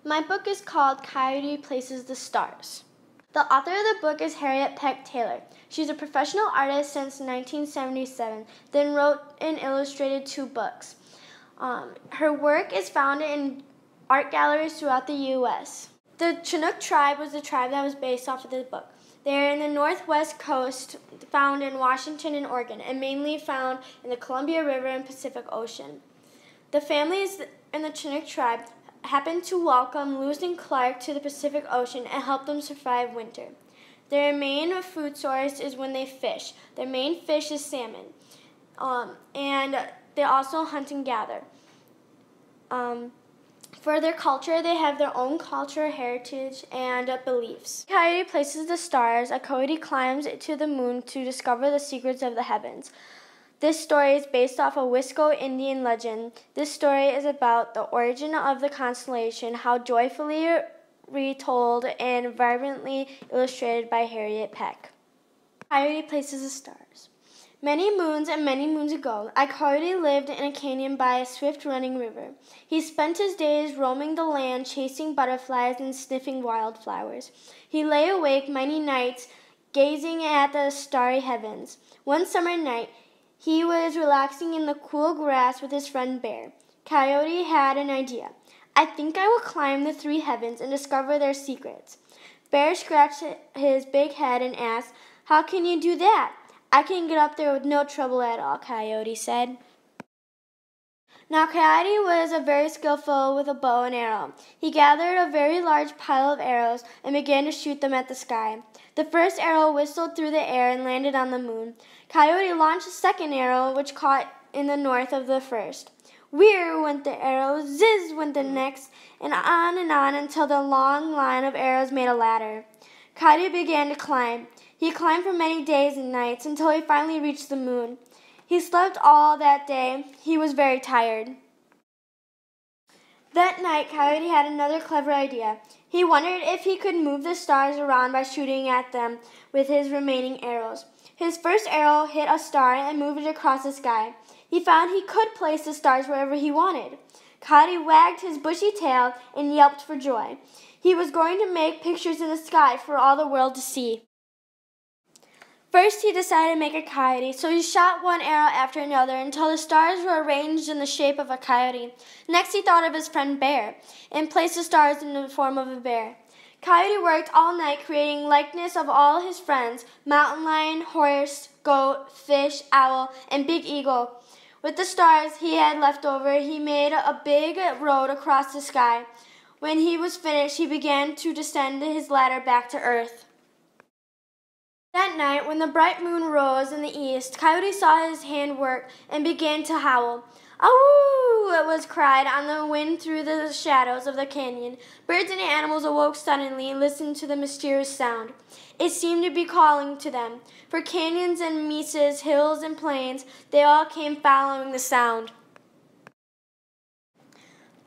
My book is called Coyote Places the Stars. The author of the book is Harriet Peck Taylor. She's a professional artist since 1977, then wrote and illustrated 2 books. Her work is found in art galleries throughout the U.S. The Chinook tribe was the tribe that was based off of this book. They're in the northwest coast, found in Washington and Oregon, and mainly found in the Columbia River and Pacific Ocean. The families in the Chinook tribe happened to welcome Lewis and Clark to the Pacific Ocean and help them survive winter. Their main food source is when they fish. Their main fish is salmon, and they also hunt and gather. For their culture, they have their own culture, heritage, and beliefs. Coyote places the stars. A coyote climbs to the moon to discover the secrets of the heavens. This story is based off a Wisco Indian legend. This story is about the origin of the constellation, how joyfully retold and vibrantly illustrated by Harriet Peck. Coyote places the stars. Many moons and many moons ago, a coyote lived in a canyon by a swift-running river. He spent his days roaming the land, chasing butterflies and sniffing wildflowers. He lay awake many nights, gazing at the starry heavens. One summer night, he was relaxing in the cool grass with his friend Bear. Coyote had an idea. "I think I will climb the 3 heavens and discover their secrets." Bear scratched his big head and asked, "How can you do that?" "I can get up there with no trouble at all," Coyote said. Now Coyote was very skillful with a bow and arrow. He gathered a very large pile of arrows and began to shoot them at the sky. The first arrow whistled through the air and landed on the moon. Coyote launched a second arrow, which caught in the north of the first. Whir went the arrow, zizz went the next, and on until the long line of arrows made a ladder. Coyote began to climb. He climbed for many days and nights until he finally reached the moon. He slept all that day. He was very tired. That night, Coyote had another clever idea. He wondered if he could move the stars around by shooting at them with his remaining arrows. His first arrow hit a star and moved it across the sky. He found he could place the stars wherever he wanted. Coyote wagged his bushy tail and yelped for joy. He was going to make pictures in the sky for all the world to see. First, he decided to make a coyote, so he shot one arrow after another until the stars were arranged in the shape of a coyote. Next, he thought of his friend Bear and placed the stars in the form of a bear. Coyote worked all night creating likeness of all his friends: mountain lion, horse, goat, fish, owl, and big eagle. With the stars he had left over, he made a big road across the sky. When he was finished, he began to descend his ladder back to earth. That night, when the bright moon rose in the east, Coyote saw his handwork and began to howl. "Awoo!" it was cried on the wind through the shadows of the canyon. Birds and animals awoke suddenly and listened to the mysterious sound. It seemed to be calling to them. For canyons and mesas, hills and plains, they all came following the sound.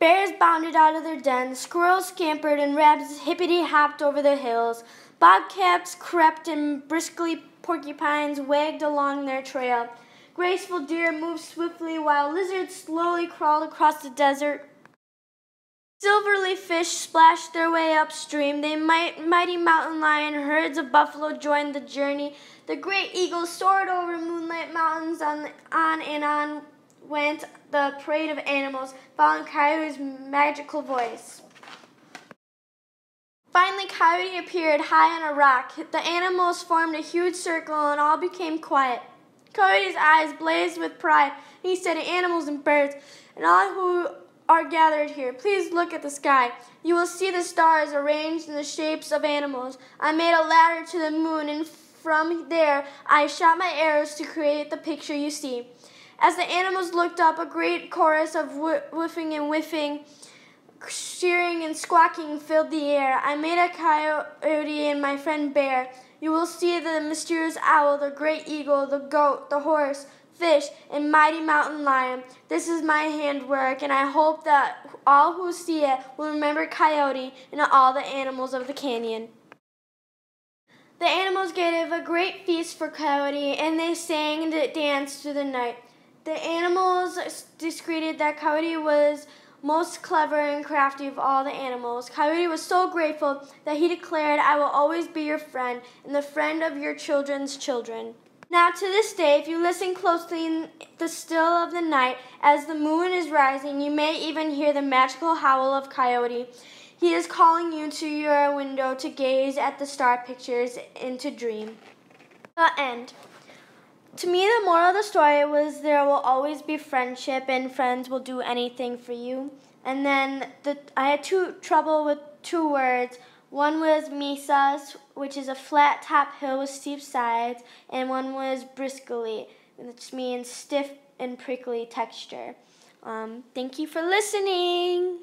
Bears bounded out of their dens, squirrels scampered, and rabbits hippity-hopped over the hills. Bobcats crept, and briskly porcupines wagged along their trail. Graceful deer moved swiftly, while lizards slowly crawled across the desert. Silvery fish splashed their way upstream. The mighty mountain lion, herds of buffalo joined the journey. The great eagle soared over moonlit mountains. On and on went the parade of animals, following Coyote's magical voice. Finally, Coyote appeared high on a rock. The animals formed a huge circle and all became quiet. Coyote's eyes blazed with pride. He said to animals and birds, "And all who are gathered here, please look at the sky. You will see the stars arranged in the shapes of animals. I made a ladder to the moon, and from there I shot my arrows to create the picture you see." As the animals looked up, a great chorus of woofing and whiffing, shearing and squawking filled the air. I made a coyote and my friend Bear. You will see the mysterious owl, the great eagle, the goat, the horse, fish, and mighty mountain lion. This is my handwork, and I hope that all who see it will remember Coyote and all the animals of the canyon. The animals gave a great feast for Coyote, and they sang and danced through the night. The animals discreted that Coyote was most clever and crafty of all the animals. Coyote was so grateful that he declared, "I will always be your friend and the friend of your children's children." Now to this day, if you listen closely in the still of the night as the moon is rising, you may even hear the magical howl of Coyote. He is calling you to your window to gaze at the star pictures and to dream. The end. To me, the moral of the story was there will always be friendship and friends will do anything for you. And then I had trouble with two words. One was mesas, which is a flat top hill with steep sides, and one was briskly, which means stiff and prickly texture. Thank you for listening.